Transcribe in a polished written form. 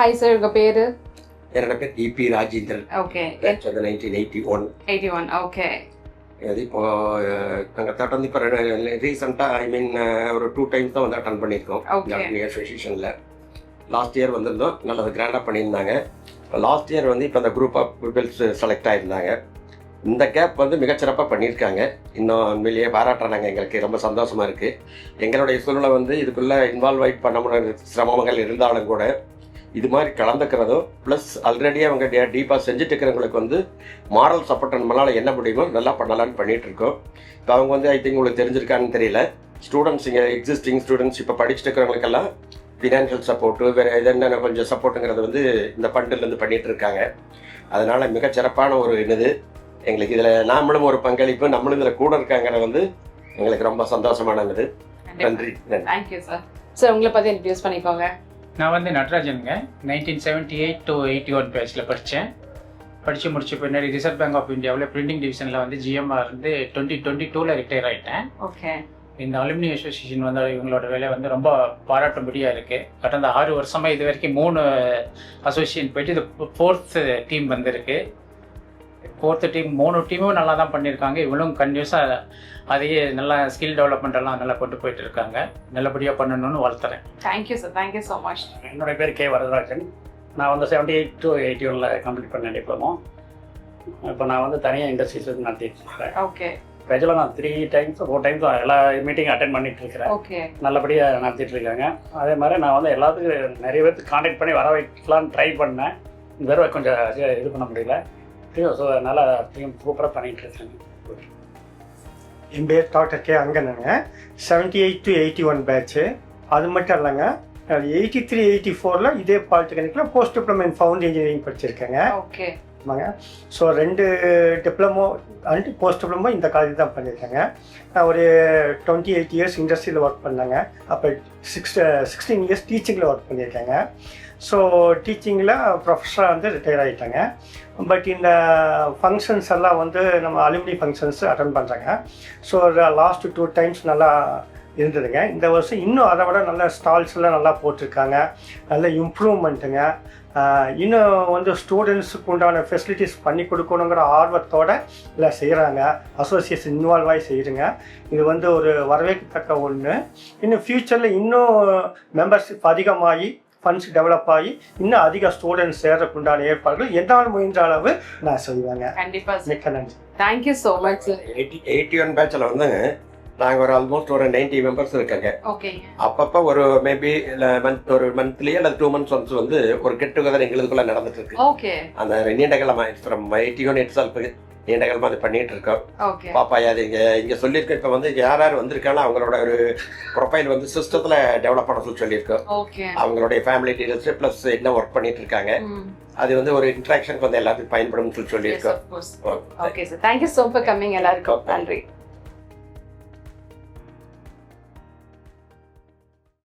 Hi sir, உங்க பேரு? என்னோட பேர் டிபி ராஜேந்திரன். ஓகே. 1981. 81. ஓகே. அது இப்போ நாங்கள் தொடர்ந்து இப்போ ரீசெண்டாக ஒரு 2 times தான் வந்து அட்டன் பண்ணியிருக்கோம் அசோசியேஷனில். லாஸ்ட் இயர் வந்திருந்தோம், நல்லது கிராண்டாக பண்ணியிருந்தாங்க. லாஸ்ட் இயர் வந்து இப்போ அந்த குரூப் ஆஃப் பீப்பிள்ஸ் செலக்ட் ஆகியிருந்தாங்க. இந்த கேப் வந்து மிகச்சிறப்பாக பண்ணியிருக்காங்க. இன்னும் உண்மையிலேயே பாராட்டுறாங்க, எங்களுக்கு ரொம்ப சந்தோஷமாக இருக்குது. எங்களுடைய சூழ்நிலை வந்து இதுக்குள்ளே இன்வால்வ் ஆகி பண்ண முடியாத சிரமங்கள் இருந்தாலும் கூட இது மாதிரி கலந்துக்கிறதும் ப்ளஸ் ஆல்ரெடி அவங்க டீப்பாக செஞ்சுட்டு இருக்கிறவங்களுக்கு வந்து மாரல் சப்போர்ட் நம்மளால் என்ன முடியுமோ நல்லா பண்ணலான்னு பண்ணிகிட்டு இருக்கோம். இப்போ அவங்க வந்து ஐ திங்க் உங்களுக்கு தெரிஞ்சிருக்கான்னு தெரியல, ஸ்டூடெண்ட்ஸ் இங்கே எக்ஸிஸ்டிங் ஸ்டூடெண்ட்ஸ் இப்போ படிச்சுட்டு இருக்கிறவங்களுக்கெல்லாம் ஃபினான்ஷியல் சப்போர்ட்டு வேறு என்னென்ன கொஞ்சம் சப்போர்ட்டுங்கிறது வந்து இந்த ஃபண்டிலேருந்து பண்ணிகிட்டு இருக்காங்க. அதனால் மிகச்சிறப்பான ஒரு இது எங்களுக்கு. இதில் நாமளும் ஒரு பங்களிப்பு, நம்மளும் இதில் கூட இருக்காங்கிறது வந்து எங்களுக்கு ரொம்ப சந்தோஷமானது. நன்றி. Thank you sir. சார் உங்களை பற்றி இன்ட்ரடியூஸ் பண்ணிக்கோங்க. நான் வந்து நட்ராஜனுங்க. 1978 to 81 பேட்சில் படித்து முடிச்ச பின்னாடி ரிசர்வ் பேங்க் ஆஃப் இந்தியாவில் பிரிண்டிங் டிவிஷனில் வந்து ஜிஎம்ஆர் இருந்து 2022 ரிட்டையர் ஆகிட்டேன். ஓகே. இந்த அலுமினி அசோசியேஷன் வந்து இவங்களோட வேலை வந்து ரொம்ப பாராட்டும்படியாக இருக்குது. கடந்த 6 வருஷமாக இது வரைக்கும் 3 அசோசியேஷன் போயிட்டு இது 4th டீம் வந்திருக்கு. 4th டீம் 3 டீமும் நல்லா தான் பண்ணியிருக்காங்க. இவங்களும் கண்டினியூஸாக அதையே நல்லா ஸ்கில் டெவலப்மெண்ட் எல்லாம் நல்லா கொண்டு போயிட்டு இருக்காங்க. நல்லபடியாக பண்ணணும்னு வளர்த்துறேன். Thank you sir. Thank you so much. என்னுடைய பேர் கே வரதராஜன். நான் வந்து 78 to 81 கம்ப்ளீட் பண்ணேன் டிப்ளமோ. இப்போ நான் வந்து தனியாக இண்டஸ்ட்ரீஸ் வந்து நடத்திட்டு இருக்கிறேன். ஓகே. ரெகுலராக நான் 3 times 4 times எல்லா மீட்டிங் அட்டென்ட் பண்ணிட்டு இருக்கிறேன். ஓகே. நல்லபடியாக நடத்திட்டு இருக்காங்க. அதே மாதிரி நான் வந்து எல்லாத்துக்கும் நிறைய பேருக்கு கான்டாக்ட் பண்ணி வர வைக்கலான்னு ட்ரை பண்ணேன். வெறும் கொஞ்சம் இது பண்ண முடியல. ஸோ நல்லா சூப்பராக பண்ணிகிட்டு இருக்காங்க. என் பேர் டாக்டர் கே அங்கனுங்க. 78 to 81 பேட்ச்சு. அது மட்டும் இல்லைங்க, 83 84 இதே பாலிடெக்னிக்கில் post diploma in found engineering படிச்சிருக்கேங்க. ஓகே. ஆமாங்க. So 2 diploma and post diploma இந்த காலேஜ் தான் பண்ணியிருக்கேங்க. நான் ஒரு 28 years இண்டஸ்ட்ரியில் ஒர்க் பண்ணேங்க. அப்போ 16 years டீச்சிங்கில் ஒர்க் பண்ணியிருக்கேங்க. ஸோ டீச்சிங்கில் ப்ரொஃபஸராக வந்து ரிட்டையர் ஆகிட்டாங்க. பட் இந்த ஃபங்க்ஷன்ஸ் எல்லாம் வந்து நம்ம அலுமினி ஃபங்க்ஷன்ஸ் அட்டன் பண்ணுறாங்க. ஸோ லாஸ்ட் 2 times நல்லா இருந்ததுங்க. இந்த வருஷம் இன்னும் அதை விட நல்ல ஸ்டால்ஸ்லாம் நல்லா போட்டிருக்காங்க. நல்ல இம்ப்ரூவ்மெண்ட்டுங்க. இன்னும் வந்து ஸ்டூடெண்ட்ஸுக்கு உண்டான ஃபெசிலிட்டிஸ் பண்ணி கொடுக்கணுங்கிற ஆர்வத்தோடு இல்லை செய்கிறாங்க. அசோசியேஷன் இன்வால்வ் ஆகி செய்யுங்க. இது வந்து ஒரு வரவேற்கத்தக்க ஒன்று. இன்னும் ஃப்யூச்சரில் இன்னும் மெம்பர்ஷிப் அதிகமாகி ஃபண்ட்ஸ் டெவலப் ஆகி இன்னும் அதிக ஸ்டூடெண்ட்ஸ் சேர்றதுக்கு உண்டான ஏற்பாடுகள் என்னால் முயன்ற அளவு நான் செய்வேங்க. கண்டிப்பாக. மிக்க நன்றி. Thank you so much sir. 81 பேட்சில் வந்துங்க நாங்கள் ஒரு ஆல்மோஸ்ட் ஒரு 90 members இருக்காங்க. ஓகே. அப்பப்போ ஒரு மேபி ஒரு மந்த்லியே அல்லது 2 months ஒன்ஸ் வந்து ஒரு கெட் டுகெதர் எங்களுக்குள்ள நடந்துட்டு இருக்கு. ஓகே. அந்த நீண்டகாலமா ஃப்ரம் 81 itself நீண்டகாலமாக அது பண்ணிட்டு இருக்கோம். ஓகே. பாப்பா அது இங்கே சொல்லியிருக்கோம். இப்போ வந்து யார் வந்திருக்காங்களோ அவங்களோட ஒரு ப்ரொஃபைல் வந்து சிஸ்டத்தில் டெவலப் பண்ண சொல்லியிருக்கோம். ஓகே. அவங்களுடைய ஃபேமிலி டீடைல்ஸ் ப்ளஸ் என்ன ஒர்க் பண்ணிட்டு இருக்காங்க அது வந்து ஒரு இன்ட்ராக்ஷனுக்கு வந்து எல்லாத்துக்கும் பயன்படும் சொல்லியிருக்கோம். Okay sir. Thank you so much for coming. எல்லாருக்கும் நன்றி.